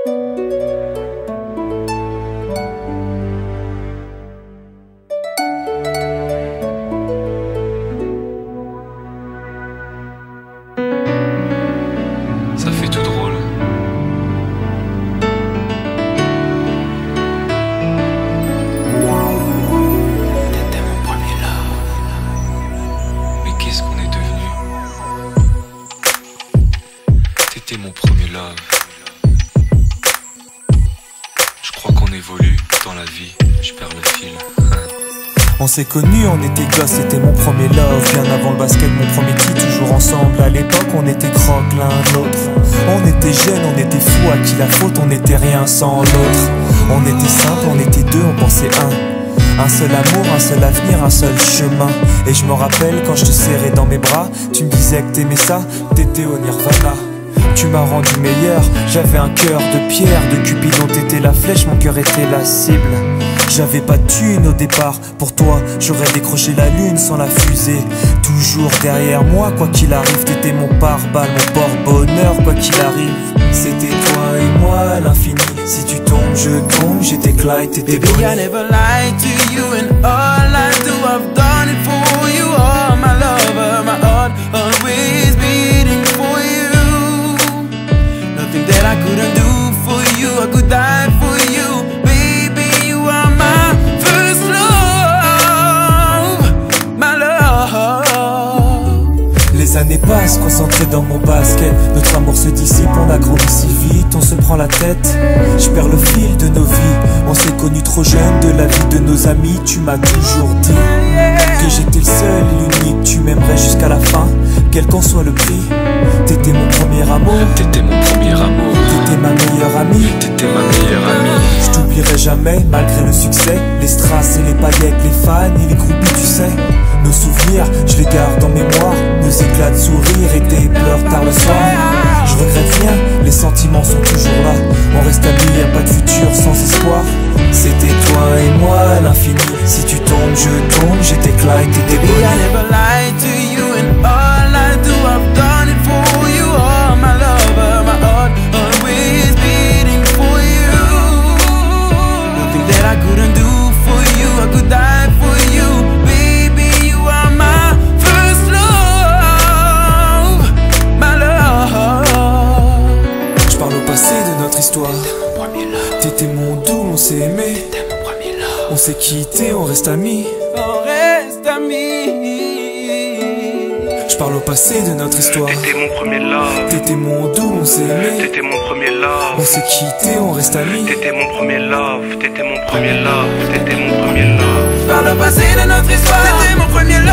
Ça fait tout drôle. T'étais mon premier love. Mais qu'est-ce qu'on est devenu? T'étais mon premier love. Je crois qu'on évolue dans la vie. Je perds le fil. On s'est connus, on était gosses, c'était mon premier love. Bien avant le basket, mon premier titre, toujours ensemble. À l'époque, on était croque l'un l'autre. On était jeunes, on était fous, à qui la faute, on n'était rien sans l'autre. On était simple, on était deux, on pensait un seul amour, un seul avenir, un seul chemin. Et je me rappelle quand je te serrais dans mes bras, tu me disais que t'aimais ça, t'étais au Nirvana. Tu m'as rendu meilleur, j'avais un cœur de pierre. De Cupidon t'étais la flèche, mon cœur était la cible. J'avais pas de thune au départ, pour toi j'aurais décroché la lune sans la fusée. Toujours derrière moi, quoi qu'il arrive, t'étais mon pare-balles, mon porte-bonheur, quoi qu'il arrive. C'était toi et moi à l'infini. Si tu tombes, je tombe, j'étais Clyde, t'étais Baby, I never lied to you, and all I do, I've done it for you. Oh, my lover, my heart always beating for you. Nothing that I couldn't do for you, I could die for you. Baby, you are my first love, my love. Les années passent, concentrées dans mon basket. Notre amour se dissipe, on a grandi si vite, on se prend la tête. Je perds le fil de nos vies. On s'est connus trop jeunes, de la vie de nos amis. Tu m'as toujours dit que j'étais le seul et l'unique. Tu m'aimerais jusqu'à la fin, quel qu'en soit le prix. T'étais mon premier amour. T'étais mon premier amour. T'étais ma meilleure amie. T'étais ma meilleure amie. Je t'oublierai jamais, malgré le succès. Les strass et les paillettes, les fans et les groupies, tu sais. Nos souvenirs, je les garde en mémoire. Nos éclats de sourire et tes pleurs tard le soir. Je regrette rien, les sentiments sont toujours là. On reste amis, y'a pas de futur sans espoir. C'était toi et moi à l'infini. Si tu tombes, je tombe, j'étais Clyde, t'étais Baby, I Bonnie. never lied to you, and all I do, I've done it for you. Oh, my lover, my heart always beating for you. Nothing that I couldn't do for you, I could die for you. Baby, you are my first love, my love. Je parle au passé de notre histoire. T'étais mon doux, on s'est aimé. On s'est quitté, on reste amis. On reste amis. Je parle au passé de notre histoire. T'étais mon premier love. T'étais mon doux, on s'est aimé. T'étais mon premier love. On s'est quitté, on reste amis. T'étais mon premier love. T'étais mon premier love. T'étais mon premier love. Par le passé de notre histoire, t'étais mon premier love.